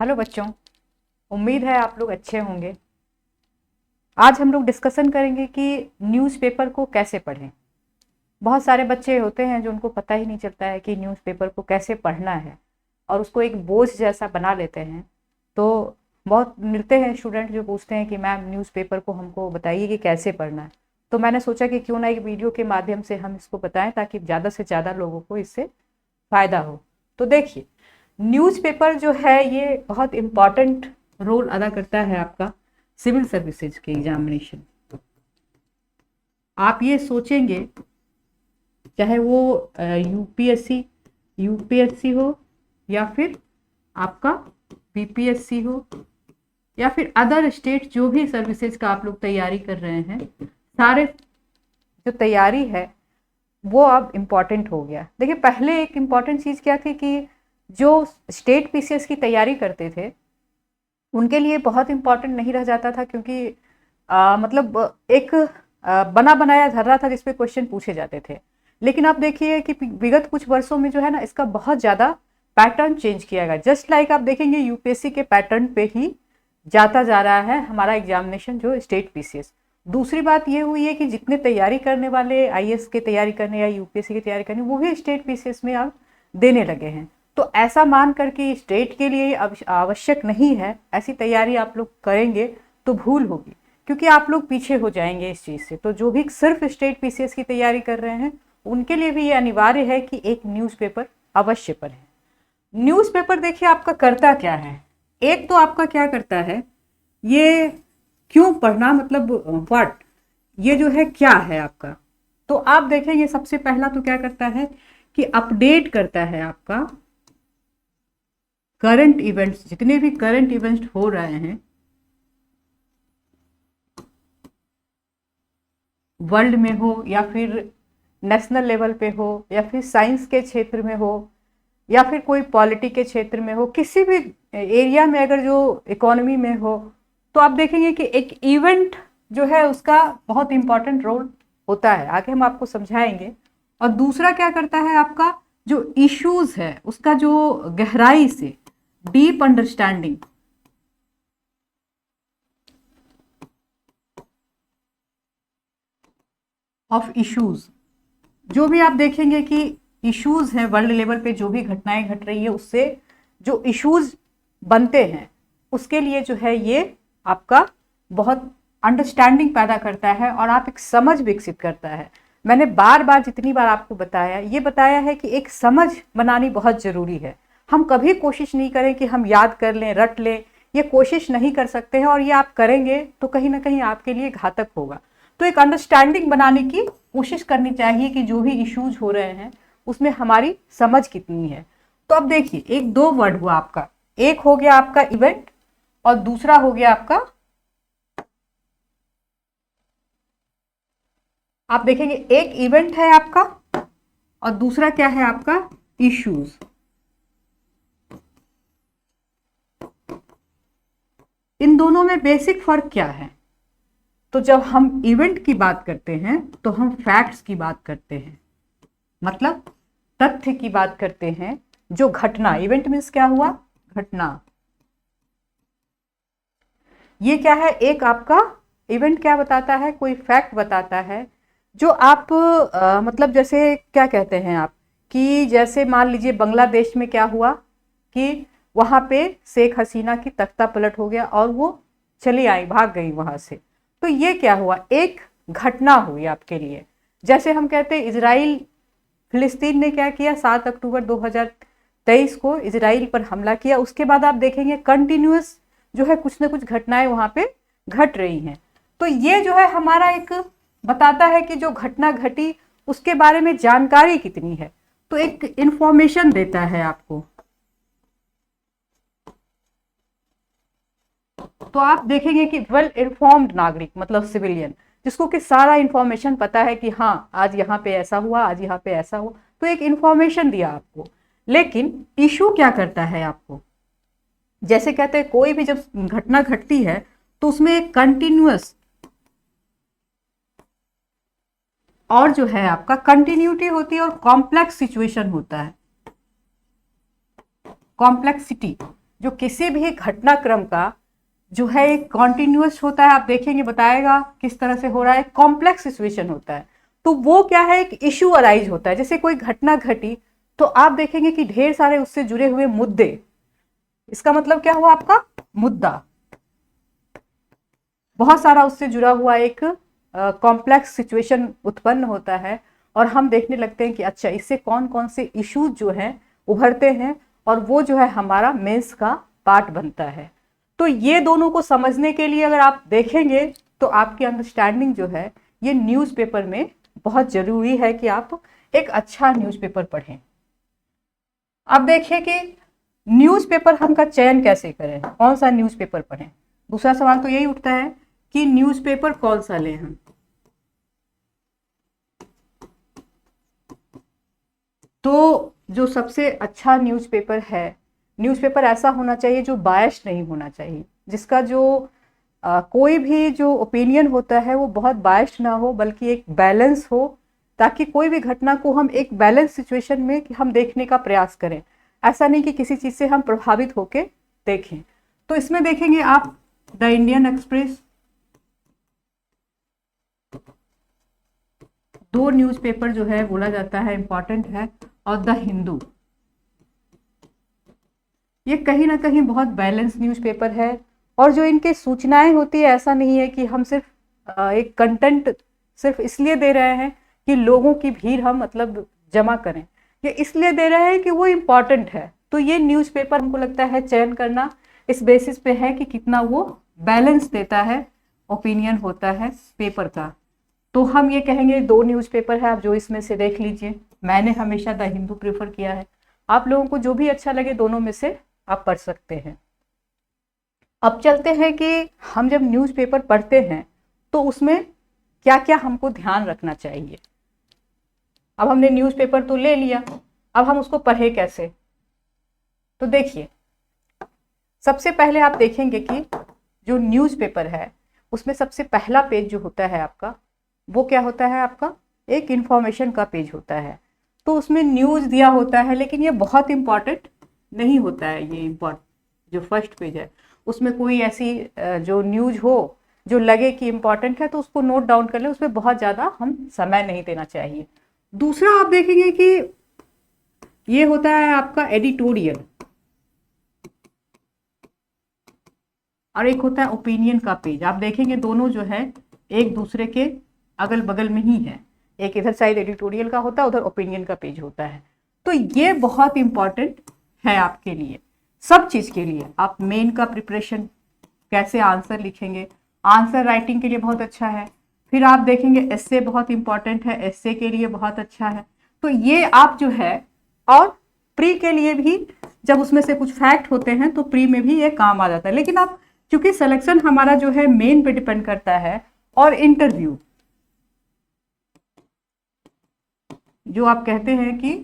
Hello बच्चों। उम्मीद है आप लोग अच्छे होंगे। आज हम लोग डिस्कशन करेंगे कि न्यूज़पेपर को कैसे पढ़ें। बहुत सारे बच्चे होते हैं जो उनको पता ही नहीं चलता है कि न्यूज़पेपर को कैसे पढ़ना है और उसको एक बोझ जैसा बना लेते हैं। तो बहुत मिलते हैं स्टूडेंट जो पूछते हैं कि मैम न्यूज़पेपर को हमको बताइए कि कैसे पढ़ना है। तो मैंने सोचा कि क्यों ना एक वीडियो के माध्यम से हम इसको बताएं ताकि ज़्यादा से ज़्यादा लोगों को इससे फ़ायदा हो। तो देखिए, न्यूज़पेपर जो है ये बहुत इम्पॉर्टेंट रोल अदा करता है आपका सिविल सर्विसेज के एग्जामिनेशन। आप ये सोचेंगे, चाहे वो यूपीएससी हो या फिर आपका बीपीएससी हो या फिर अदर स्टेट जो भी सर्विसेज का आप लोग तैयारी कर रहे हैं, सारे जो तैयारी है वो अब इम्पॉर्टेंट हो गया। देखिए, पहले एक इम्पॉर्टेंट चीज़ क्या थी कि जो स्टेट पीसीएस की तैयारी करते थे उनके लिए बहुत इम्पोर्टेंट नहीं रह जाता था, क्योंकि मतलब एक बना बनाया धर्रा था जिसपे क्वेश्चन पूछे जाते थे। लेकिन आप देखिए कि विगत कुछ वर्षों में जो है ना, इसका बहुत ज़्यादा पैटर्न चेंज किया गया। जस्ट लाइक आप देखेंगे यूपीएससी के पैटर्न पे ही जाता जा रहा है हमारा एग्जामिनेशन जो स्टेट पीसीएस। दूसरी बात ये हुई है कि जितने तैयारी करने वाले आईएएस की तैयारी करने या यूपीएससी की तैयारी करने, वो भी स्टेट पीसीएस में अब देने लगे हैं। तो ऐसा मान कर कि स्टेट के लिए आवश्यक नहीं है, ऐसी तैयारी आप लोग करेंगे तो भूल होगी, क्योंकि आप लोग पीछे हो जाएंगे इस चीज़ से। तो जो भी सिर्फ स्टेट पीसीएस की तैयारी कर रहे हैं उनके लिए भी ये अनिवार्य है कि एक न्यूज़पेपर अवश्य पढ़ें। न्यूज़पेपर देखिए आपका करता क्या है। एक तो आपका क्या करता है, ये क्यों पढ़ना, मतलब व्हाट, ये जो है क्या है आपका। तो आप देखें, ये सबसे पहला तो क्या करता है कि अपडेट करता है आपका करंट इवेंट्स, जितने भी करंट इवेंट्स हो रहे हैं वर्ल्ड में, हो या फिर नेशनल लेवल पे हो या फिर साइंस के क्षेत्र में हो या फिर कोई पॉलिटी के क्षेत्र में हो, किसी भी एरिया में अगर जो इकोनॉमी में हो, तो आप देखेंगे कि एक इवेंट जो है उसका बहुत इंपॉर्टेंट रोल होता है। आगे हम आपको समझाएंगे। और दूसरा क्या करता है, आपका जो इश्यूज है उसका जो गहराई से डीप अंडरस्टैंडिंग ऑफ इश्यूज। जो भी आप देखेंगे कि इश्यूज हैं वर्ल्ड लेवल पे, जो भी घटनाएं घट रही है उससे जो इश्यूज बनते हैं उसके लिए जो है ये आपका बहुत अंडरस्टैंडिंग पैदा करता है और आप एक समझ विकसित करता है। मैंने बार बार जितनी बार आपको बताया, ये बताया है कि एक समझ बनानी बहुत जरूरी है। हम कभी कोशिश नहीं करें कि हम याद कर लें, रट लें, ये कोशिश नहीं कर सकते हैं, और ये आप करेंगे तो कहीं ना कहीं आपके लिए घातक होगा। तो एक अंडरस्टैंडिंग बनाने की कोशिश करनी चाहिए कि जो भी इश्यूज हो रहे हैं उसमें हमारी समझ कितनी है। तो अब देखिए, एक दो वर्ड हुआ आपका, एक हो गया आपका इवेंट और दूसरा हो गया आपका, आप देखेंगे एक इवेंट है आपका और दूसरा क्या है आपका, इश्यूज। इन दोनों में बेसिक फर्क क्या है। तो जब हम इवेंट की बात करते हैं तो हम फैक्ट्स की बात करते हैं, मतलब तथ्य की बात करते हैं। जो घटना, इवेंट मीन्स क्या हुआ, घटना। ये क्या है, एक आपका इवेंट क्या बताता है, कोई फैक्ट बताता है जो आप मतलब जैसे क्या कहते हैं आप, कि जैसे मान लीजिए बांग्लादेश में क्या हुआ कि वहां पे शेख हसीना की तख्ता पलट हो गया और वो चली आई, भाग गई वहां से। तो ये क्या हुआ, एक घटना हुई आपके लिए। जैसे हम कहते हैं इजराइल फिलिस्तीन ने क्या किया, 7 अक्टूबर 2023 को इजराइल पर हमला किया। उसके बाद आप देखेंगे कंटिन्यूअस जो है कुछ ना कुछ घटनाएं वहां पे घट रही हैं। तो ये जो है हमारा एक बताता है कि जो घटना घटी उसके बारे में जानकारी कितनी है, तो एक इंफॉर्मेशन देता है आपको। तो आप देखेंगे कि वेल इन्फॉर्म्ड नागरिक मतलब सिविलियन, जिसको कि सारा इंफॉर्मेशन पता है कि हाँ आज यहाँ पे ऐसा हुआ, आज यहाँ पे ऐसा हुआ, तो एक इंफॉर्मेशन दिया आपको। लेकिन इशू क्या करता है आपको, जैसे कहते हैं कोई भी जब घटना घटती है तो उसमें एक कंटिन्यूअस और जो है आपका कंटिन्यूटी होती है और कॉम्प्लेक्स सिचुएशन होता है, कॉम्प्लेक्सिटी। जो किसी भी घटनाक्रम का जो है एक कॉन्टिन्यूअस होता है, आप देखेंगे बताएगा किस तरह से हो रहा है, कॉम्प्लेक्स सिचुएशन होता है। तो वो क्या है, एक इशू अराइज होता है, जैसे कोई घटना घटी तो आप देखेंगे कि ढेर सारे उससे जुड़े हुए मुद्दे, इसका मतलब क्या हुआ, आपका मुद्दा बहुत सारा उससे जुड़ा हुआ एक कॉम्प्लेक्स सिचुएशन उत्पन्न होता है, और हम देखने लगते हैं कि अच्छा इससे कौन कौन से इश्यूज जो हैं उभरते हैं, और वो जो है हमारा मेंस का पार्ट बनता है। तो ये दोनों को समझने के लिए अगर आप देखेंगे तो आपकी अंडरस्टैंडिंग जो है ये न्यूज़पेपर में बहुत जरूरी है कि आप एक अच्छा न्यूज़पेपर पढ़ें। अब देखिए कि न्यूज़पेपर हम का चयन कैसे करें, कौन सा न्यूज़पेपर पढ़ें। दूसरा सवाल तो यही उठता है कि न्यूज़पेपर कौन सा लें हम। तो जो सबसे अच्छा न्यूज़पेपर है, न्यूज़पेपर ऐसा होना चाहिए जो बायस्ड नहीं होना चाहिए, जिसका जो कोई भी जो ओपिनियन होता है वो बहुत बायस्ड ना हो, बल्कि एक बैलेंस हो, ताकि कोई भी घटना को हम एक बैलेंस सिचुएशन में कि हम देखने का प्रयास करें। ऐसा नहीं कि किसी चीज़ से हम प्रभावित होकर देखें। तो इसमें देखेंगे आप द इंडियन एक्सप्रेस, दो न्यूज़पेपर जो है बोला जाता है इम्पॉर्टेंट है, और द हिंदू, ये कहीं ना कहीं बहुत बैलेंस न्यूज़पेपर है। और जो इनके सूचनाएं होती है, ऐसा नहीं है कि हम सिर्फ एक कंटेंट सिर्फ इसलिए दे रहे हैं कि लोगों की भीड़ हम मतलब जमा करें, ये इसलिए दे रहे हैं कि वो इम्पॉर्टेंट है। तो ये न्यूज़पेपर हमको लगता है चयन करना इस बेसिस पे है कि कितना वो बैलेंस देता है, ओपिनियन होता है पेपर का। तो हम ये कहेंगे दो न्यूज़पेपर है, आप जो इसमें से देख लीजिए। मैंने हमेशा द हिंदू प्रेफर किया है, आप लोगों को जो भी अच्छा लगे दोनों में से आप पढ़ सकते हैं। अब चलते हैं कि हम जब न्यूज़पेपर पढ़ते हैं तो उसमें क्या क्या हमको ध्यान रखना चाहिए। अब हमने न्यूज़पेपर तो ले लिया, अब हम उसको पढ़े कैसे। तो देखिए, सबसे पहले आप देखेंगे कि जो न्यूज़पेपर है उसमें सबसे पहला पेज जो होता है आपका, वो क्या होता है, आपका एक इंफॉर्मेशन का पेज होता है। तो उसमें न्यूज़ दिया होता है, लेकिन ये बहुत इंपॉर्टेंट नहीं होता है। ये इम्पॉर्टेंट जो फर्स्ट पेज है उसमें कोई ऐसी जो न्यूज़ हो जो लगे कि इम्पॉर्टेंट है तो उसको नोट डाउन कर लें, उसमें बहुत ज़्यादा हम समय नहीं देना चाहिए। दूसरा आप देखेंगे कि ये होता है आपका एडिटोरियल, और एक होता है ओपिनियन का पेज। आप देखेंगे दोनों जो है एक दूसरे के अगल बगल में ही है, एक इधर साइड एडिटोरियल का होता है, उधर ओपिनियन का पेज होता है। तो ये बहुत इंपॉर्टेंट है आपके लिए, सब चीज़ के लिए। आप मेन का प्रिपरेशन कैसे आंसर लिखेंगे, आंसर राइटिंग के लिए बहुत अच्छा है। फिर आप देखेंगे एस्से बहुत इंपॉर्टेंट है, एस्से के लिए बहुत अच्छा है। तो ये आप जो है, और प्री के लिए भी जब उसमें से कुछ फैक्ट होते हैं तो प्री में भी ये काम आ जाता है। लेकिन आप क्योंकि सिलेक्शन हमारा जो है मेन पे डिपेंड करता है, और इंटरव्यू जो आप कहते हैं कि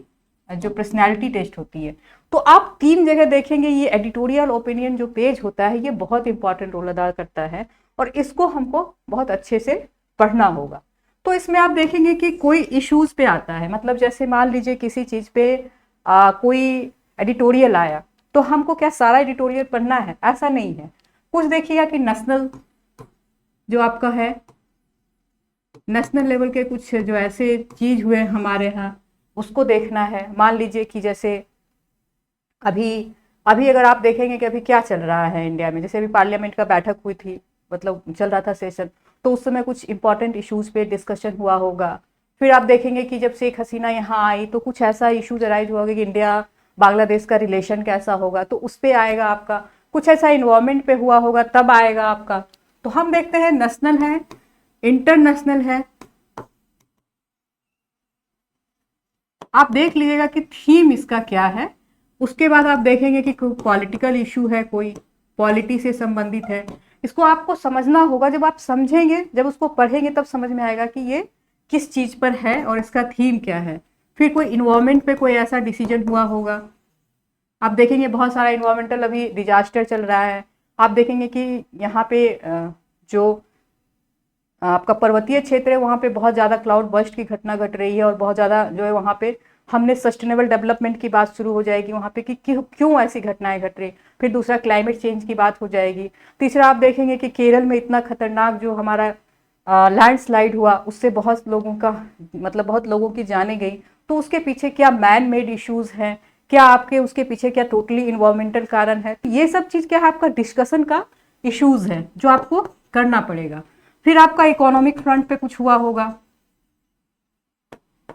जो पर्सनैलिटी टेस्ट होती है, तो आप तीन जगह देखेंगे ये एडिटोरियल ओपिनियन जो पेज होता है ये बहुत इंपॉर्टेंट रोल अदा करता है, और इसको हमको बहुत अच्छे से पढ़ना होगा। तो इसमें आप देखेंगे कि कोई इश्यूज पे आता है, मतलब जैसे मान लीजिए किसी चीज़ पे कोई एडिटोरियल आया, तो हमको क्या सारा एडिटोरियल पढ़ना है, ऐसा नहीं है। कुछ देखिएगा कि नेशनल जो आपका है, नेशनल लेवल के कुछ जो ऐसे चीज हुए हमारे यहाँ उसको देखना है। मान लीजिए कि जैसे अभी अभी अगर आप देखेंगे कि अभी क्या चल रहा है इंडिया में, जैसे अभी पार्लियामेंट का बैठक हुई थी, मतलब चल रहा था सेशन, तो उस समय कुछ इंपॉर्टेंट इश्यूज पे डिस्कशन हुआ होगा। फिर आप देखेंगे कि जब शेख हसीना यहाँ आई तो कुछ ऐसा इश्यूज अराइज हुआ कि इंडिया बांग्लादेश का रिलेशन कैसा होगा, तो उस पर आएगा आपका। कुछ ऐसा इन्वायरमेंट पे हुआ होगा तब आएगा आपका। तो हम देखते हैं नेशनल है, इंटरनेशनल है। आप देख लीजिएगा कि थीम इसका क्या है। उसके बाद आप देखेंगे कि पॉलिटिकल इशू है, कोई पॉलिटी से संबंधित है, इसको आपको समझना होगा। जब आप समझेंगे, जब उसको पढ़ेंगे, तब समझ में आएगा कि ये किस चीज पर है और इसका थीम क्या है। फिर कोई इन्वायरमेंट पे कोई ऐसा डिसीजन हुआ होगा, आप देखेंगे बहुत सारा इन्वायरमेंटल अभी डिजास्टर चल रहा है। आप देखेंगे कि यहाँ पे जो आपका पर्वतीय क्षेत्र है वहाँ पे बहुत ज़्यादा क्लाउड बर्स्ट की घटना घट रही है, और बहुत ज़्यादा जो है वहाँ पे हमने सस्टेनेबल डेवलपमेंट की बात शुरू हो जाएगी वहाँ पे कि क्यों ऐसी घटनाएं घट रही। फिर दूसरा क्लाइमेट चेंज की बात हो जाएगी। तीसरा आप देखेंगे कि केरल में इतना खतरनाक जो हमारा लैंडस्लाइड हुआ, उससे बहुत लोगों का मतलब बहुत लोगों की जानें गई। तो उसके पीछे क्या मैन मेड इश्यूज हैं, क्या आपके उसके पीछे क्या टोटली इन्वायरमेंटल कारण है। तो ये सब चीज़ क्या है, आपका डिस्कशन का इश्यूज है जो आपको करना पड़ेगा। फिर आपका इकोनॉमिक फ्रंट पे कुछ हुआ होगा।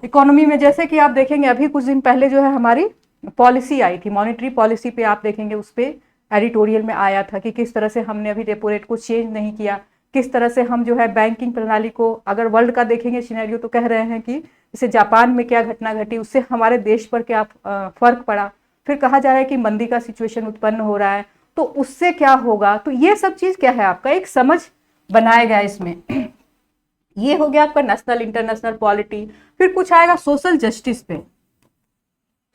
इकोनॉमी में जैसे कि आप देखेंगे अभी कुछ दिन पहले जो है हमारी पॉलिसी आई थी, मॉनेटरी पॉलिसी पे आप देखेंगे उस पर एडिटोरियल में आया था कि किस तरह से हमने अभी रेपो रेट को चेंज नहीं किया, किस तरह से हम जो है बैंकिंग प्रणाली को, अगर वर्ल्ड का देखेंगे सिनेरियो तो कह रहे हैं कि जैसे जापान में क्या घटना घटी उससे हमारे देश पर क्या फर्क पड़ा। फिर कहा जा रहा है कि मंदी का सिचुएशन उत्पन्न हो रहा है, तो उससे क्या होगा। तो ये सब चीज क्या है, आपका एक समझ बनाया गया इसमें। ये हो गया आपका नेशनल इंटरनेशनल पॉलिटी। फिर कुछ आएगा सोशल जस्टिस पे,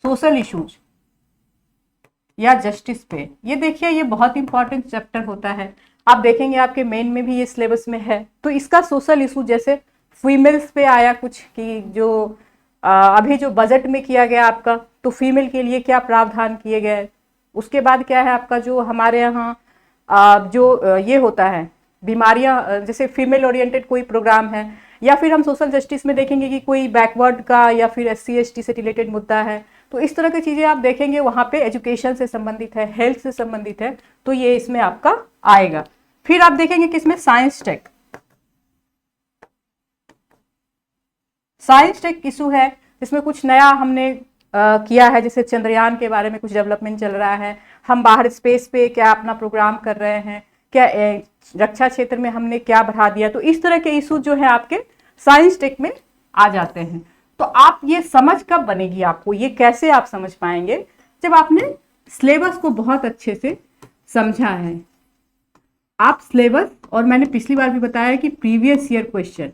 सोशल इश्यूज या जस्टिस पे। ये देखिए ये बहुत इंपॉर्टेंट चैप्टर होता है, आप देखेंगे आपके मेन में भी ये सिलेबस में है। तो इसका सोशल इशू जैसे फीमेल्स पे आया कुछ कि जो अभी जो बजट में किया गया आपका, तो फीमेल के लिए क्या प्रावधान किए गए। उसके बाद क्या है आपका जो हमारे यहाँ ये होता है बीमारियां, जैसे फीमेल ओरिएंटेड कोई प्रोग्राम है, या फिर हम सोशल जस्टिस में देखेंगे कि कोई बैकवर्ड का या फिर SC ST से रिलेटेड मुद्दा है। तो इस तरह की चीजें आप देखेंगे वहां पे एजुकेशन से संबंधित है, हेल्थ से संबंधित है, तो ये इसमें आपका आएगा। फिर आप देखेंगे कि इसमें साइंस टेक इशू है, इसमें कुछ नया हमने किया है, जैसे चंद्रयान के बारे में कुछ डेवलपमेंट चल रहा है, हम बाहर स्पेस पे क्या अपना प्रोग्राम कर रहे हैं, क्या रक्षा क्षेत्र में हमने क्या बढ़ा दिया। तो इस तरह के इशू जो है आपके साइंस टेक में आ जाते हैं। तो आप ये समझ कब बनेगी आपको, ये कैसे आप समझ पाएंगे, जब आपने सिलेबस को बहुत अच्छे से समझा है। आप सिलेबस, और मैंने पिछली बार भी बताया कि प्रीवियस ईयर क्वेश्चन,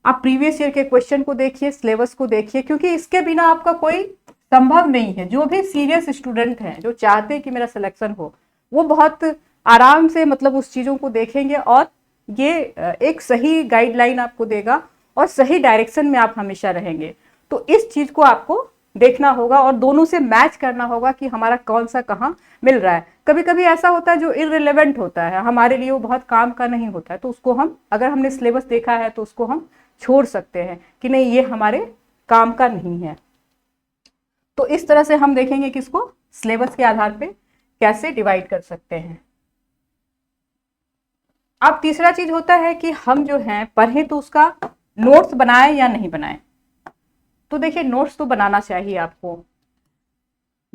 आप प्रीवियस ईयर के क्वेश्चन को देखिए, सिलेबस को देखिए, क्योंकि इसके बिना आपका कोई संभव नहीं है। जो भी सीरियस स्टूडेंट हैं जो चाहते हैं कि मेरा सिलेक्शन हो, वो बहुत आराम से मतलब उस चीजों को देखेंगे और ये एक सही गाइडलाइन आपको देगा और सही डायरेक्शन में आप हमेशा रहेंगे। तो इस चीज को आपको देखना होगा और दोनों से मैच करना होगा कि हमारा कौन सा कहाँ मिल रहा है। कभी कभी ऐसा होता है जो इररिलेवेंट होता है, हमारे लिए वो बहुत काम का नहीं होता है, तो उसको हम, अगर हमने सिलेबस देखा है तो उसको हम छोड़ सकते हैं कि नहीं ये हमारे काम का नहीं है। तो इस तरह से हम देखेंगे कि इसको सिलेबस के आधार पे कैसे डिवाइड कर सकते हैं। अब तीसरा चीज होता है कि हम जो है पढ़ें तो उसका नोट्स बनाएं या नहीं बनाएं। तो देखिए नोट्स तो बनाना चाहिए आपको,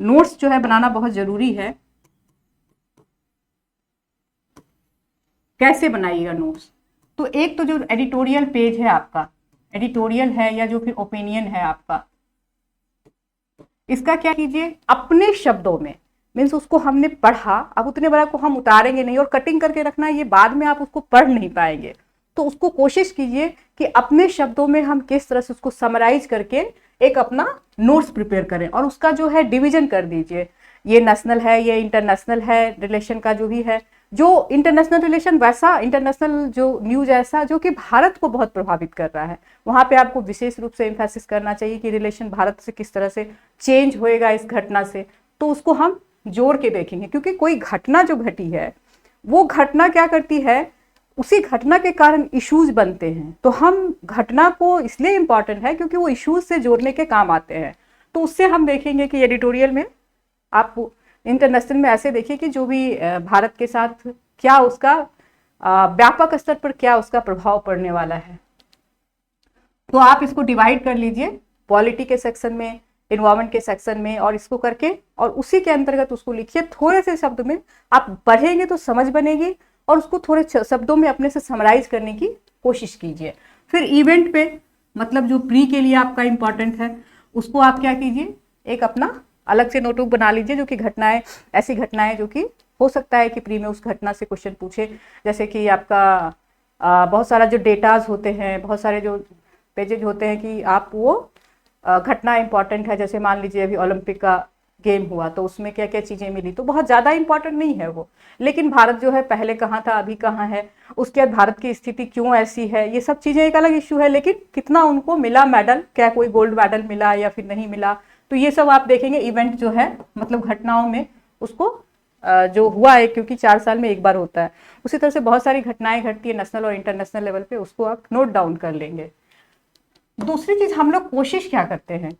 नोट्स जो है बनाना बहुत जरूरी है। कैसे बनाइएगा नोट्स, तो एक तो जो एडिटोरियल पेज है आपका, एडिटोरियल है या जो फिर ओपिनियन है आपका, इसका क्या कीजिए अपने शब्दों में, मीन्स उसको हमने पढ़ा, अब उतने बड़ा को हम उतारेंगे नहीं और कटिंग करके रखना है, ये बाद में आप उसको पढ़ नहीं पाएंगे। तो उसको कोशिश कीजिए कि अपने शब्दों में हम किस तरह से उसको समराइज करके एक अपना नोट्स प्रिपेयर करें और उसका जो है डिवीजन कर दीजिए, ये नेशनल है, ये इंटरनेशनल है, रिलेशन का जो भी है, जो इंटरनेशनल रिलेशन वैसा इंटरनेशनल जो न्यूज ऐसा जो कि भारत को बहुत प्रभावित कर रहा है, वहां पे आपको विशेष रूप से एम्फेसिस करना चाहिए कि रिलेशन भारत से किस तरह से चेंज होएगा इस घटना से। तो उसको हम जोड़ के देखेंगे, क्योंकि कोई घटना जो घटी है वो घटना क्या करती है, उसी घटना के कारण इश्यूज बनते हैं। तो हम घटना को इसलिए इंपॉर्टेंट है क्योंकि वो इश्यूज से जोड़ने के काम आते हैं। तो उससे हम देखेंगे कि एडिटोरियल में आप इंटरनेशनल में ऐसे देखिए कि जो भी भारत के साथ क्या उसका व्यापक स्तर पर क्या उसका प्रभाव पड़ने वाला है। तो आप इसको डिवाइड कर लीजिए पॉलिटी के सेक्शन में, एनवायरमेंट के सेक्शन में, और इसको करके और उसी के अंतर्गत उसको लिखिए। थोड़े से शब्द में आप पढ़ेंगे तो समझ बनेगी और उसको थोड़े शब्दों में अपने से समराइज करने की कोशिश कीजिए। फिर इवेंट पे, मतलब जो प्री के लिए आपका इंपॉर्टेंट है, उसको आप क्या कीजिए, एक अपना अलग से नोटबुक बना लीजिए, जो कि घटनाएं, ऐसी घटनाएं जो कि हो सकता है कि प्री में उस घटना से क्वेश्चन पूछे। जैसे कि आपका बहुत सारा जो डेटाज होते हैं, बहुत सारे जो पेजेज होते हैं कि आप वो घटना इंपॉर्टेंट है, जैसे मान लीजिए अभी ओलंपिक का गेम हुआ तो उसमें क्या क्या चीजें मिली, तो बहुत ज्यादा इंपॉर्टेंट नहीं है वो। लेकिन भारत जो है पहले कहाँ था, अभी कहाँ है, उसके बाद भारत की स्थिति क्यों ऐसी है, ये सब चीजें एक अलग इश्यू है। लेकिन कितना उनको मिला मेडल, क्या कोई गोल्ड मेडल मिला या फिर नहीं मिला, तो ये सब आप देखेंगे इवेंट जो है, मतलब घटनाओं में उसको जो हुआ है, क्योंकि 4 साल में एक बार होता है, उसी तरह से बहुत सारी घटनाएं घटती है नेशनल और इंटरनेशनल लेवल पे, उसको आप नोट डाउन कर लेंगे। दूसरी चीज, हम लोग कोशिश क्या करते हैं,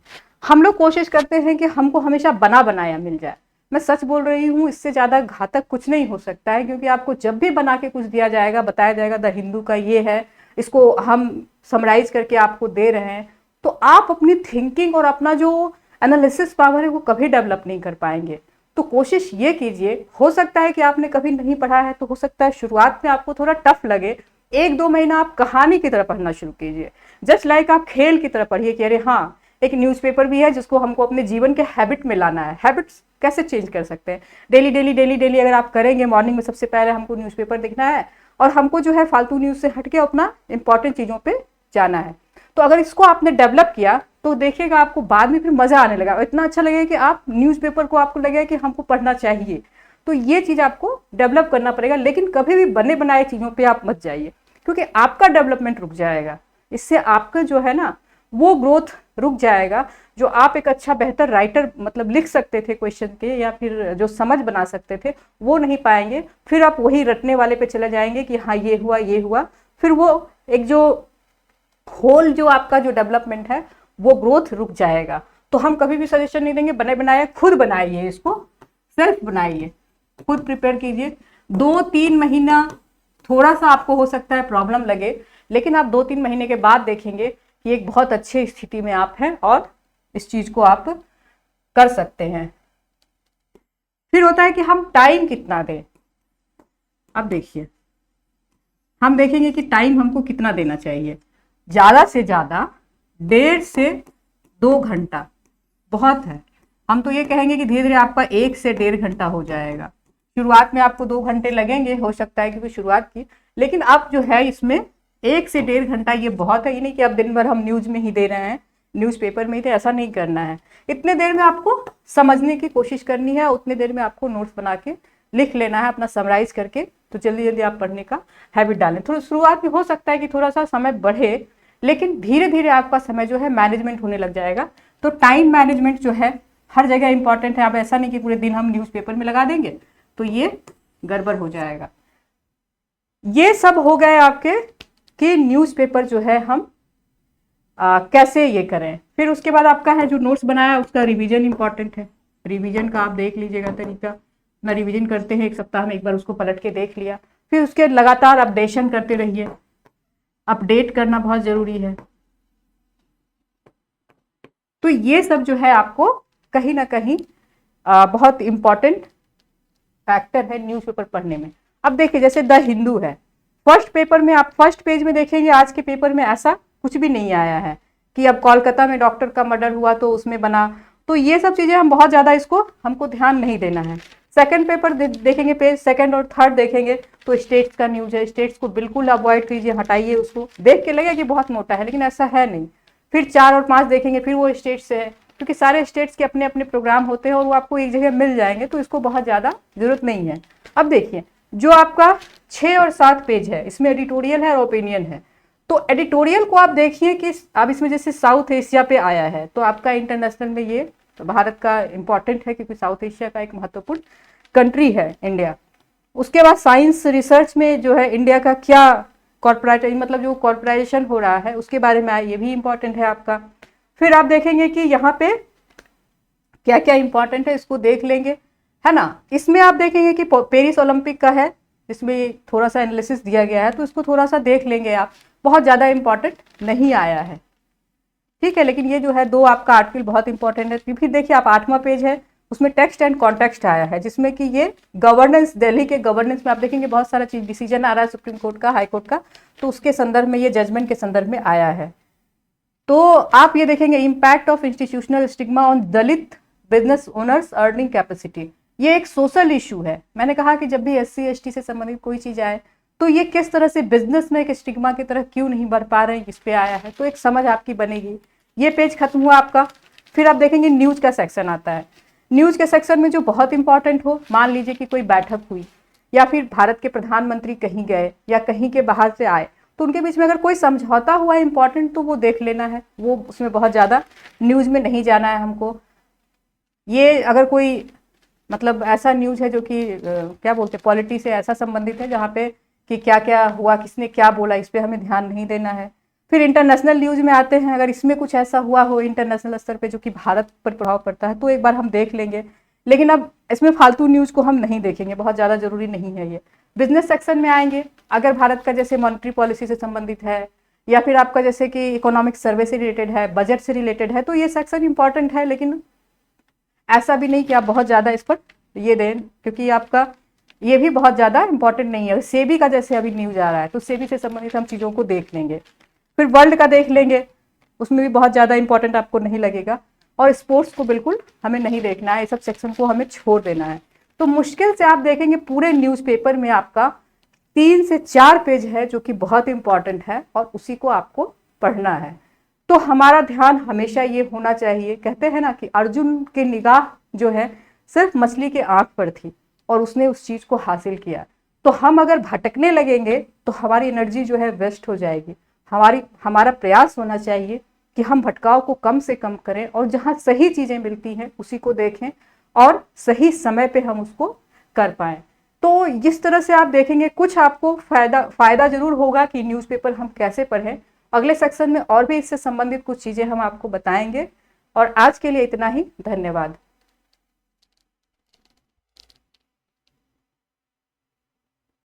हम लोग कोशिश करते हैं कि हमको हमेशा बना बनाया मिल जाए। मैं सच बोल रही हूँ, इससे ज्यादा घातक कुछ नहीं हो सकता है, क्योंकि आपको जब भी बना के कुछ दिया जाएगा, बताया जाएगा द हिंदू का ये है, इसको हम समराइज करके आपको दे रहे हैं, तो आप अपनी थिंकिंग और अपना जो एनालिसिस पावर है वो कभी डेवलप नहीं कर पाएंगे। तो कोशिश ये कीजिए, हो सकता है कि आपने कभी नहीं पढ़ा है, तो हो सकता है शुरुआत में आपको थोड़ा टफ लगे, 1-2 महीना आप कहानी की तरह पढ़ना शुरू कीजिए, जस्ट लाइक आप खेल की तरह पढ़िए कि अरे हाँ, एक न्यूज़पेपर भी है जिसको हमको अपने जीवन के हैबिट में लाना है। हैबिट्स कैसे चेंज कर सकते हैं, डेली डेली डेली डेली अगर आप करेंगे, मॉर्निंग में सबसे पहले हमको न्यूज़पेपर देखना है, और हमको जो है फालतू न्यूज़ से हटके अपना इंपॉर्टेंट चीज़ों पे जाना है। तो अगर इसको आपने डेवलप किया तो देखिएगा आपको बाद में फिर मजा आने लगा, इतना अच्छा लगेगा कि आप न्यूज़पेपर को आपको लगेगा कि हमको पढ़ना चाहिए। तो ये चीज आपको डेवलप करना पड़ेगा, लेकिन कभी भी बने बनाए चीजों पे आप मत जाइए, क्योंकि आपका डेवलपमेंट रुक जाएगा, इससे आपका जो है ना वो ग्रोथ रुक जाएगा। जो आप एक अच्छा बेहतर राइटर मतलब लिख सकते थे क्वेश्चन के, या फिर जो समझ बना सकते थे, वो नहीं पाएंगे। फिर आप वही रटने वाले पे चले जाएंगे कि हाँ ये हुआ ये हुआ, फिर वो एक जो होल जो आपका जो डेवलपमेंट है वो ग्रोथ रुक जाएगा। तो हम कभी भी सजेशन नहीं देंगे बने बनाए, खुद बनाइए, इसको सेल्फ बनाइए, खुद प्रिपेयर कीजिए। 2-3 महीना थोड़ा सा आपको हो सकता है प्रॉब्लम लगे, लेकिन आप 2-3 महीने के बाद देखेंगे कि एक बहुत अच्छी स्थिति में आप हैं और इस चीज को आप कर सकते हैं। फिर होता है कि हम टाइम कितना दें। अब देखिए, हम देखेंगे कि टाइम हमको कितना देना चाहिए। ज्यादा से ज्यादा 1.5 से 2 घंटा बहुत है। हम तो ये कहेंगे कि धीरे धीरे आपका 1 से 1.5 घंटा हो जाएगा। शुरुआत में आपको 2 घंटे लगेंगे, हो सकता है क्योंकि शुरुआत की, लेकिन आप जो है इसमें 1 से 1.5 घंटा ये बहुत है। ये नहीं कि आप दिन भर हम न्यूज में ही दे रहे हैं, न्यूज़पेपर में ही, तो ऐसा नहीं करना है। इतने देर में आपको समझने की कोशिश करनी है, उतने देर में आपको नोट्स बना के लिख लेना है अपना समराइज करके, तो जल्दी जल्दी आप पढ़ने का हैबिट डालें। थोड़ा शुरुआत में हो सकता है कि थोड़ा सा समय बढ़े, लेकिन धीरे धीरे आपका समय जो है मैनेजमेंट होने लग जाएगा। तो टाइम मैनेजमेंट जो है हर जगह इंपॉर्टेंट है। आप ऐसा नहीं कि पूरे दिन हम न्यूज़पेपर में लगा देंगे, तो ये गड़बड़ हो जाएगा। ये सब हो गए आपके कि न्यूज़पेपर जो है हम कैसे ये करें। फिर उसके बाद आपका है जो नोट्स बनाया उसका रिवीजन इंपॉर्टेंट है। रिवीजन का आप देख लीजिएगा तरीका, ना रिवीजन करते हैं 1 सप्ताह में एक बार, उसको पलट के देख लिया, फिर उसके लगातार अपडेशन करते रहिए। अपडेट करना बहुत जरूरी है। तो ये सब जो है आपको कहीं ना कहीं बहुत इंपॉर्टेंट फैक्टर है न्यूज़पेपर पढ़ने में। अब देखिए जैसे द हिंदू है, फर्स्ट पेपर में आप फर्स्ट पेज में देखेंगे, आज के पेपर में ऐसा कुछ भी नहीं आया है कि अब कोलकाता में डॉक्टर का मर्डर हुआ तो उसमें बना। तो ये सब चीजें हम बहुत ज्यादा इसको हमको ध्यान नहीं देना है। सेकंड पेपर देखेंगे, पेज 2nd और 3rd देखेंगे तो स्टेट्स का न्यूज है, स्टेट्स को बिल्कुल अवॉइड कीजिए, हटाइए उसको। देख के लगेगा कि बहुत मोटा है, लेकिन ऐसा है नहीं। फिर 4 और 5 देखेंगे, फिर वो स्टेट्स से है, क्योंकि सारे स्टेट्स के अपने अपने प्रोग्राम होते हैं और वो आपको एक जगह मिल जाएंगे, तो इसको बहुत ज्यादा जरूरत नहीं है। अब देखिए जो आपका 6 और 7 पेज है, इसमें एडिटोरियल है और ओपिनियन है। तो एडिटोरियल को आप देखिए कि अब इसमें जैसे साउथ एशिया पे आया है, तो आपका इंटरनेशनल में ये तो भारत का इंपॉर्टेंट है, क्योंकि साउथ एशिया का एक महत्वपूर्ण कंट्री है इंडिया। उसके बाद साइंस रिसर्च में जो है इंडिया का क्या कॉर्पोरेट मतलब जो कॉर्पोरेशन हो रहा है उसके बारे में ये भी इंपॉर्टेंट है आपका। फिर आप देखेंगे कि यहाँ पे क्या क्या इंपॉर्टेंट है, इसको देख लेंगे, है ना। इसमें आप देखेंगे कि पेरिस ओलंपिक का है, इसमें थोड़ा सा एनालिसिस दिया गया है, तो इसको थोड़ा सा देख लेंगे आप, बहुत ज़्यादा इंपॉर्टेंट नहीं आया है, ठीक है। लेकिन ये जो है 2 आपका आर्टिकल बहुत इंपॉर्टेंट है। फिर देखिए आप 8वां पेज है, उसमें टेक्स्ट एंड कॉन्टेक्स्ट आया है, जिसमें कि ये गवर्नेंस, दिल्ली के गवर्नेंस में आप देखेंगे बहुत सारा चीज डिसीजन आ रहा है सुप्रीम कोर्ट का, हाई कोर्ट का, तो उसके संदर्भ में, ये जजमेंट के संदर्भ में आया है। तो आप ये देखेंगे impact of institutional stigma on Dalit business owners earning capacity. ये एक सोशल इशू है। मैंने कहा कि जब भी SC ST से संबंधित कोई चीज आए तो ये किस तरह से बिजनेस में एक स्टिग्मा की तरह क्यों नहीं बढ़ पा रहे हैं, इस पे आया है, तो एक समझ आपकी बनेगी। ये पेज खत्म हुआ आपका। फिर आप देखेंगे न्यूज का सेक्शन आता है। न्यूज के सेक्शन में जो बहुत इंपॉर्टेंट हो, मान लीजिए कि कोई बैठक हुई या फिर भारत के प्रधानमंत्री कहीं गए या कहीं के बाहर से आए, तो उनके बीच में अगर कोई समझौता हुआ इंपॉर्टेंट तो वो देख लेना है, वो उसमें बहुत ज़्यादा न्यूज़ में नहीं जाना है हमको। ये अगर कोई मतलब ऐसा न्यूज़ है जो कि क्या बोलते हैं पॉलिटी से ऐसा संबंधित है जहाँ पे कि क्या क्या हुआ, किसने क्या बोला, इस पर हमें ध्यान नहीं देना है। फिर इंटरनेशनल न्यूज़ में आते हैं, अगर इसमें कुछ ऐसा हुआ हो इंटरनेशनल स्तर पे जो कि भारत पर प्रभाव पड़ता है तो एक बार हम देख लेंगे, लेकिन अब इसमें फालतू न्यूज़ को हम नहीं देखेंगे, बहुत ज़्यादा जरूरी नहीं है ये। बिजनेस सेक्शन में आएंगे, अगर भारत का जैसे मॉनेटरी पॉलिसी से संबंधित है या फिर आपका जैसे कि इकोनॉमिक सर्वे से रिलेटेड है, बजट से रिलेटेड है, तो ये सेक्शन इंपॉर्टेंट है, लेकिन ऐसा भी नहीं कि आप बहुत ज़्यादा इस पर ये दें, क्योंकि आपका ये भी बहुत ज़्यादा इंपॉर्टेंट नहीं है। सेबी का जैसे अभी न्यूज़ आ रहा है तो सेबी से संबंधित हम चीज़ों को देख लेंगे। फिर वर्ल्ड का देख लेंगे, उसमें भी बहुत ज़्यादा इंपॉर्टेंट आपको नहीं लगेगा। और स्पोर्ट्स को बिल्कुल हमें नहीं देखना है, ये सब सेक्शन को हमें छोड़ देना है। तो मुश्किल से आप देखेंगे पूरे न्यूज़पेपर में आपका 3 से 4 पेज है जो कि बहुत इंपॉर्टेंट है और उसी को आपको पढ़ना है। तो हमारा ध्यान हमेशा ये होना चाहिए, कहते हैं ना कि अर्जुन की निगाह जो है सिर्फ मछली के आंख पर थी और उसने उस चीज को हासिल किया। तो हम अगर भटकने लगेंगे तो हमारी एनर्जी जो है वेस्ट हो जाएगी। हमारा प्रयास होना चाहिए कि हम भटकाव को कम से कम करें और जहाँ सही चीजें मिलती हैं उसी को देखें और सही समय पे हम उसको कर पाएं। तो जिस तरह से आप देखेंगे कुछ आपको फायदा जरूर होगा कि न्यूज़पेपर हम कैसे पढ़ें। अगले सेक्शन में और भी इससे संबंधित कुछ चीजें हम आपको बताएंगे। और आज के लिए इतना ही, धन्यवाद।